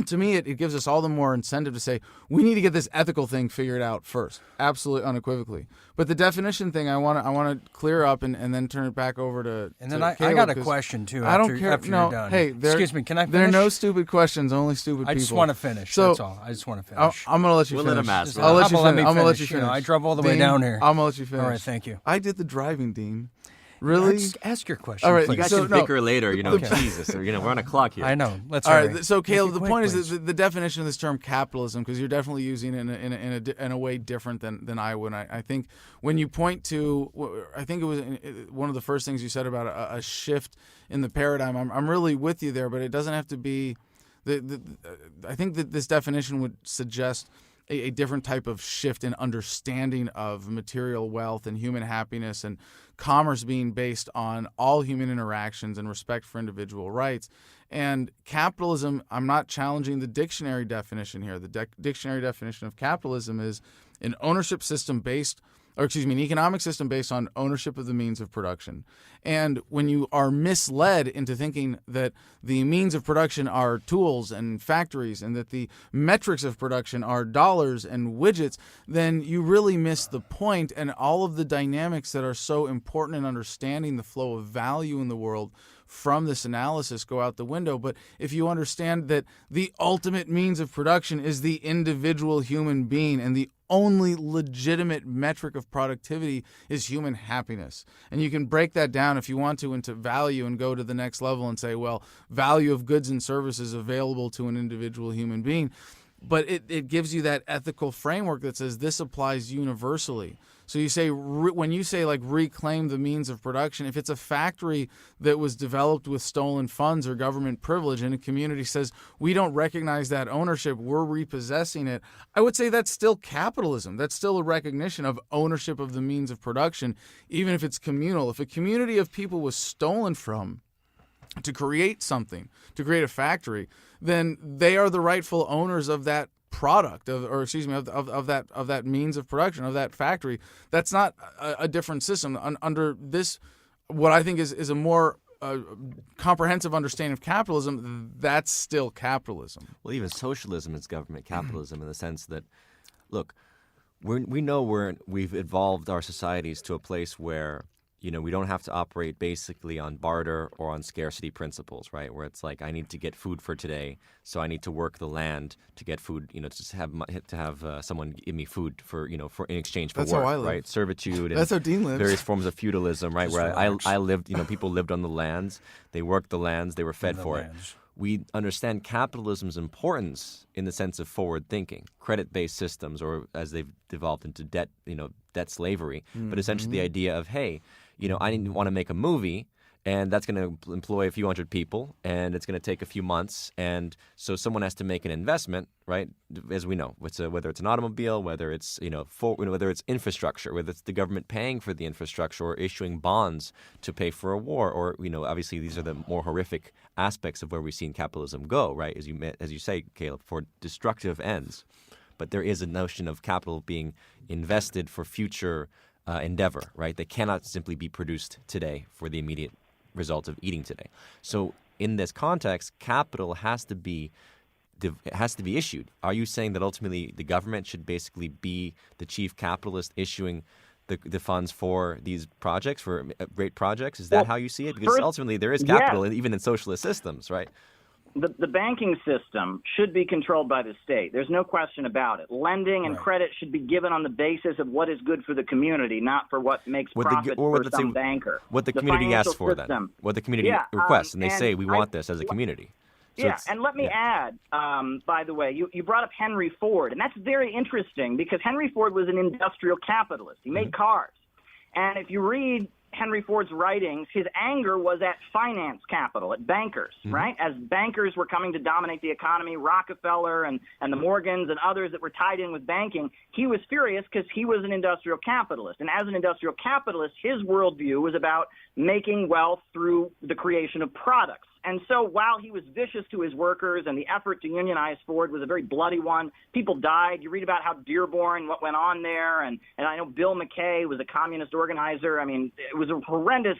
to me it gives us all the more incentive to say we need to get this ethical thing figured out first, absolutely unequivocally. But the definition thing I want to clear up and then turn it back over to. And then Caleb, I got a question too. I don't care. After no, you're done. Hey, excuse me. Can I finish? There are no stupid questions, only stupid people. I just want to finish. So, that's all. I just want to finish. I'm going to let you We'll finish. let him ask. I'll let you finish. I'm going to let you finish. finish. I drove all the way Dean, down here. I'm going to let you finish. All right, thank you. I did the driving, Dean. Really? Just ask your question. All right, please. you guys can bicker later. Jesus, or, we're on a clock here. I know. Let's all hurry. right. So, Caleb, the point please. is the definition of this term capitalism, because you're definitely using it in a way different than I would. I think when you point to, I think it was one of the first things you said about a shift in the paradigm. I'm really with you there, but it doesn't have to be. I think that this definition would suggest a different type of shift in understanding of material wealth and human happiness and commerce being based on all human interactions and respect for individual rights. And capitalism, I'm not challenging the dictionary definition here. The dictionary definition of capitalism is an ownership system an economic system based on ownership of the means of production. And when you are misled into thinking that the means of production are tools and factories and that the metrics of production are dollars and widgets, then you really miss the point, and all of the dynamics that are so important in understanding the flow of value in the world from this analysis go out the window. But if you understand that the ultimate means of production is the individual human being, and the only legitimate metric of productivity is human happiness, and you can break that down if you want to into value and go to the next level and say, well, value of goods and services available to an individual human being. But it gives you that ethical framework that says this applies universally. So you say when you say like reclaim the means of production, if it's a factory that was developed with stolen funds or government privilege and a community says we don't recognize that ownership, we're repossessing it, I would say that's still capitalism. That's still a recognition of ownership of the means of production, even if it's communal. If a community of people was stolen from to create something, to create a factory, then they are the rightful owners of that product, of that means of production, of that factory. That's not a different system. Under this, what I think is a more comprehensive understanding of capitalism, that's still capitalism. Well, even socialism is government capitalism in the sense that, look, we know we've evolved our societies to a place where, you know, we don't have to operate basically on barter or on scarcity principles, right? Where it's like, I need to get food for today, so I need to work the land to get food, you know, to have someone give me food for, you know, for in exchange for That's work, how I live. right? Servitude. And That's how Dean lives. various forms of feudalism, right? Just Where relax. I lived, you know, people lived on the lands, they worked the lands, they were fed for it. We understand capitalism's importance in the sense of forward thinking, credit-based systems, or as they've devolved into debt, you know, debt slavery. But essentially the idea of, hey, you know, I want to make a movie, and that's going to employ a few hundred people, and it's going to take a few months, and so someone has to make an investment, right? As we know, whether it's an automobile, whether it's whether it's infrastructure, whether it's the government paying for the infrastructure or issuing bonds to pay for a war, or obviously these are the more horrific aspects of where we've seen capitalism go, right? As you say, Caleb, for destructive ends. But there is a notion of capital being invested for future endeavor, right? They cannot simply be produced today for the immediate result of eating today. So in this context, capital has to be issued. Are you saying that ultimately the government should basically be the chief capitalist issuing the funds for these projects, for great projects? Is that how you see it? Because ultimately there is capital, even in socialist systems, right? The banking system should be controlled by the state. There's no question about it. Lending and credit should be given on the basis of what is good for the community, not for what makes profit for some banker. What the community asks for, then. What the community requests, and they say, we want this as a community. So and let me add, by the way, you brought up Henry Ford, and that's very interesting because Henry Ford was an industrial capitalist. He made cars. And if you read Henry Ford's writings, his anger was at finance capital, at bankers, right? As bankers were coming to dominate the economy, Rockefeller and the Morgans and others that were tied in with banking, he was furious because he was an industrial capitalist. And as an industrial capitalist, his worldview was about making wealth through the creation of products. And so while he was vicious to his workers and the effort to unionize Ford was a very bloody one, people died. You read about how Dearborn, what went on there, and I know Bill McKay was a communist organizer. I mean, it was a horrendous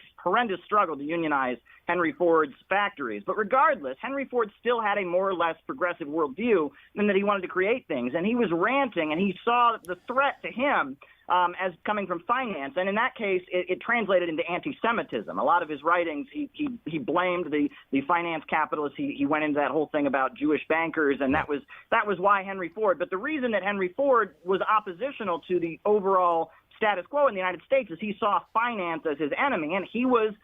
struggle to unionize Henry Ford's factories. But regardless, Henry Ford still had a more or less progressive worldview in that he wanted to create things. And he was ranting, and he saw the threat to him as coming from finance. And in that case, it translated into anti-Semitism. A lot of his writings, he blamed the finance capitalists. He went into that whole thing about Jewish bankers, and that was why Henry Ford. But the reason that Henry Ford was oppositional to the overall status quo in the United States is he saw finance as his enemy, and he was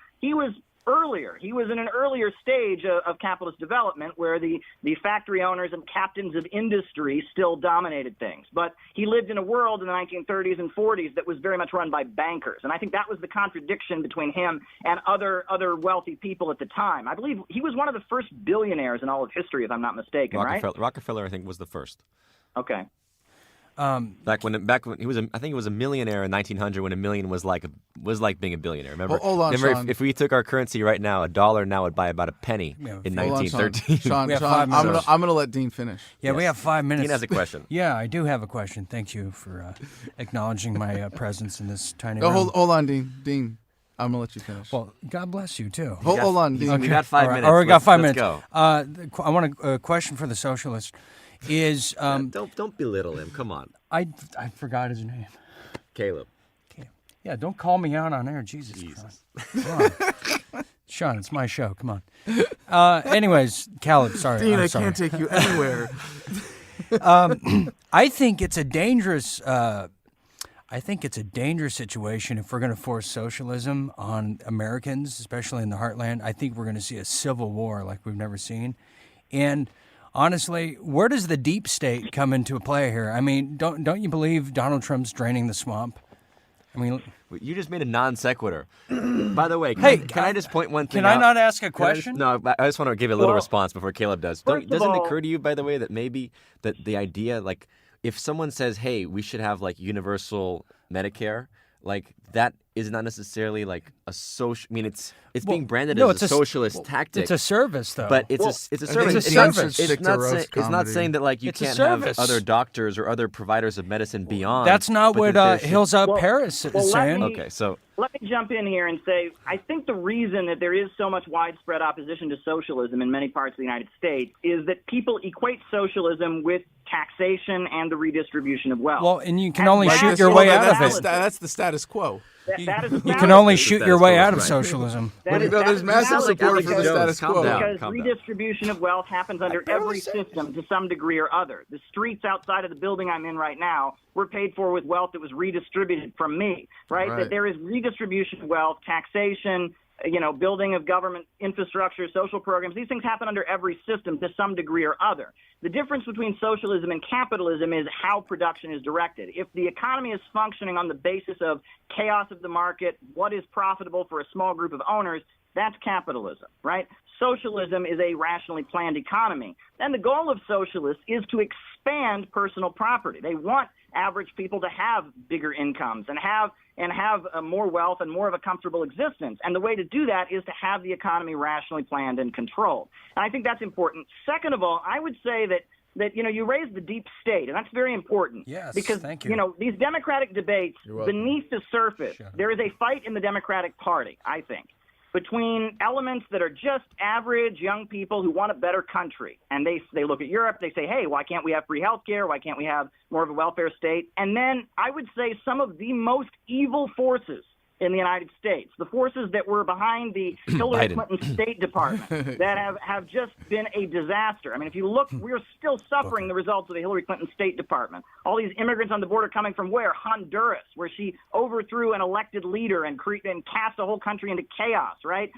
earlier. He was in an earlier stage of capitalist development where the factory owners and captains of industry still dominated things. But he lived in a world in the 1930s and 40s that was very much run by bankers. And I think that was the contradiction between him and other wealthy people at the time. I believe he was one of the first billionaires in all of history, if I'm not mistaken, right? Rockefeller, I think, was the first. Okay. Back when he was, I think he was a millionaire in 1900 when a million was like being a billionaire. Remember? Hold on, Sean. If we took our currency right now, $1 now would buy about a penny in 1913. Sean, We have 5 minutes. I'm going to let Dean finish. Yeah, we have 5 minutes. Dean has a question. Yeah, I do have a question. Thank you for acknowledging my presence in this tiny room. Hold on, Dean. Dean, I'm going to let you finish. Well, God bless you, too. Hold on, Dean. We got 5 minutes. All right, we got 5 Let's minutes. go. I want a question for the socialist. Is don't belittle him. Come on, I forgot his name. Caleb. Okay. Yeah, don't call me out on air, Jesus. Christ. Come on. Sean, it's my show. Come on. Anyways, Caleb, sorry. Dean, I sorry. can't take you anywhere. I think it's a dangerous. I think it's a dangerous situation if we're going to force socialism on Americans, especially in the heartland. I think we're going to see a civil war like we've never seen, and honestly, where does the deep state come into play here? I mean, don't you believe Donald Trump's draining the swamp? I mean, You just made a non sequitur. By the way, Hey, can I just point one thing can out? I not ask a Can I just- question? No, I just want to give a little response before Caleb does. first of Doesn't it all- occur to you, by the way, that maybe that the idea, like, if someone says, "Hey, we should have like universal Medicare," like that is not necessarily like a social. I mean, it's being branded as a socialist tactic. It's a service, though. But it's a I service. think It's a the answer service. is stick to roast It's not comedy. saying that like you It's a can't have service. other doctors or other providers of medicine beyond. That's not but what that there should- Hills Up Well- Paris is well, let saying. me- Okay, so Let me jump in here and say I think the reason that there is so much widespread opposition to socialism in many parts of the United States is that people equate socialism with taxation and the redistribution of wealth. Well, and you can And only that's shoot your what way the out of balance it. That's the status quo. That is a You can fallacy. only shoot your status way quo, out of right. socialism. That is- There's that is a massive fallacy support for the because- status Calm quo. down. Because calm down. redistribution of wealth happens under every system to some degree or other. The streets outside of the building I'm in right now were paid for with wealth that was redistributed from me, right? Right. That there is redistribution of wealth, taxation, building of government infrastructure, social programs. These things happen under every system to some degree or other. The difference between socialism and capitalism is how production is directed. If the economy is functioning on the basis of chaos of the market, what is profitable for a small group of owners, that's capitalism, right? Socialism is a rationally planned economy. And the goal of socialists is to expand personal property. They want average people to have bigger incomes and have more wealth and more of a comfortable existence. And the way to do that is to have the economy rationally planned and controlled. And I think that's important. Second of all, I would say that you raised the deep state, and that's very important. Yes, because thank you. These democratic debates, beneath the surface, there is a fight in the Democratic Party, I think, between elements that are just average young people who want a better country. And they look at Europe, they say, hey, why can't we have free health care? Why can't we have more of a welfare state? And then I would say some of the most evil forces in the United States, the forces that were behind the Hillary Biden. Clinton State Department that have just been a disaster. I mean, if you look, we're still suffering the results of the Hillary Clinton State Department. All these immigrants on the border coming from where? Honduras, where she overthrew an elected leader and cast a whole country into chaos, right?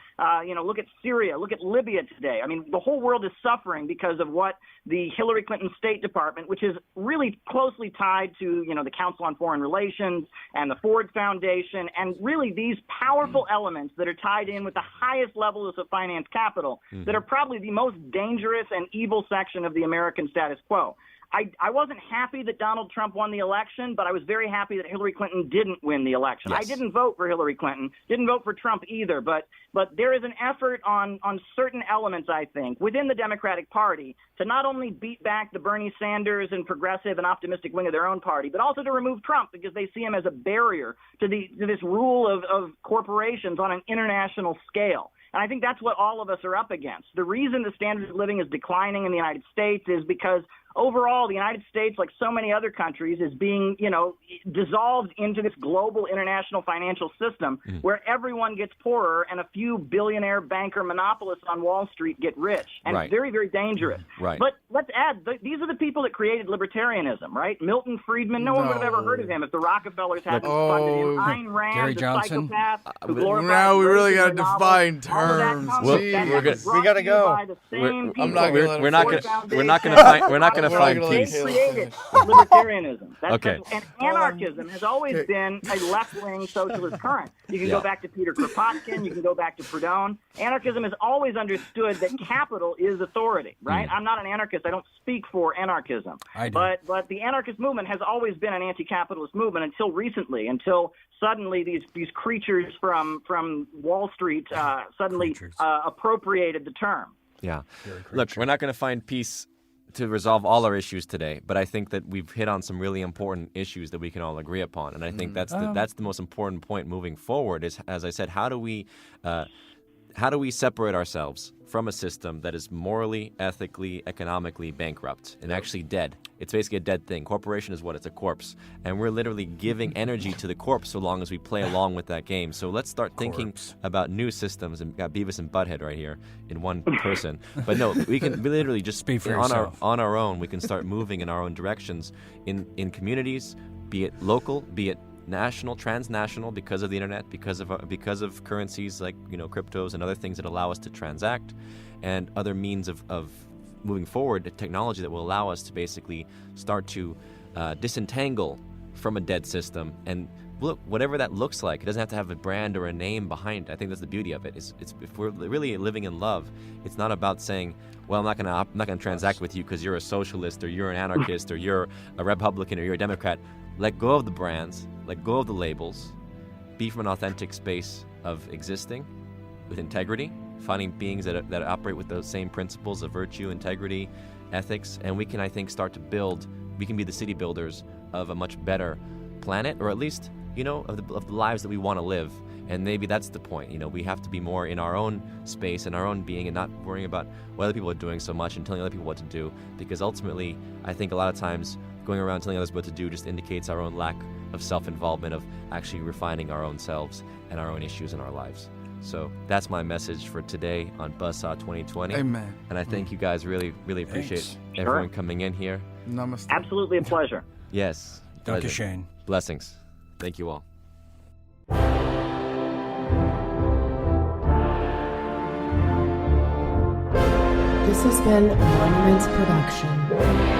Look at Syria, look at Libya today. I mean, the whole world is suffering because of what the Hillary Clinton State Department, which is really closely tied to, the Council on Foreign Relations and the Ford Foundation, and really these powerful elements that are tied in with the highest levels of finance capital that are probably the most dangerous and evil section of the American status quo. I wasn't happy that Donald Trump won the election, but I was very happy that Hillary Clinton didn't win the election. Yes. I didn't vote for Hillary Clinton, didn't vote for Trump either, but there is an effort on certain elements, I think, within the Democratic Party to not only beat back the Bernie Sanders and progressive and optimistic wing of their own party, but also to remove Trump because they see him as a barrier to this rule of corporations on an international scale. And I think that's what all of us are up against. The reason the standard of living is declining in the United States is because overall, the United States, like so many other countries, is being, dissolved into this global international financial system where everyone gets poorer and a few billionaire banker monopolists on Wall Street get rich. And Right. it's very, very dangerous. Right. But let's add, these are the people that created libertarianism, right? Milton Friedman, no one would have ever heard of him if the Rockefellers hadn't funded him. Ayn Rand, Gary the Johnson. psychopath who glorified Now we really rape in got to the define novel. All of that terms. comes- Well, that we're was gonna- brought we gotta to you go. by the same people. I'm not gonna let We're him not finish. gonna we're not gonna find we're not gonna We're not find gonna let peace. They Caleb created finish. libertarianism. Okay. And anarchism has always been a left-wing socialist current. You can go back to Peter Kropotkin. You can go back to Proudhon. Anarchism has always understood that capital is authority, right? I'm not an anarchist. I don't speak for anarchism. I do. But the anarchist movement has always been an anti-capitalist movement until recently, until suddenly these creatures from Wall Street suddenly Creatures. Appropriated the term. Yeah. Look, we're not going to find peace to resolve all our issues today, but I think that we've hit on some really important issues that we can all agree upon, and I think that's the most important point moving forward. Is, as I said, how do we separate ourselves from a system that is morally, ethically, economically bankrupt and actually dead? It's basically a dead thing. Corporation is what? It's a corpse. And we're literally giving energy to the corpse so long as we play along with that game. So let's start thinking about new systems. And we got Beavis and Butthead right here in one person. But no, we can literally just Speak for on yourself. our own, we can start moving in our own directions in communities, be it local, be it national, transnational, because of the internet, because of currencies like cryptos and other things that allow us to transact, and other means of moving forward, technology that will allow us to basically start to disentangle from a dead system and look, whatever that looks like, it doesn't have to have a brand or a name behind it. I think that's the beauty of it. It's if we're really living in love, it's not about saying, well, I'm not gonna transact with you because you're a socialist or you're an anarchist or you're a Republican or you're a Democrat. Let go of the brands, let go of the labels, be from an authentic space of existing with integrity, finding beings that operate with those same principles of virtue, integrity, ethics, and we can, I think, start to build. We can be the city builders of a much better planet, or at least, of the lives that we want to live. And maybe that's the point. We have to be more in our own space and our own being, and not worrying about what other people are doing so much and telling other people what to do. Because ultimately, I think a lot of times going around telling others what to do just indicates our own lack of self-involvement, of actually refining our own selves and our own issues in our lives. So that's my message for today on Buzzsaw 2020. Amen. And I thank you guys. Really, really appreciate everyone coming in here. Namaste. Absolutely a pleasure. Yes. Dr. Shane. Blessings. Thank you all. This has been a Monuments production.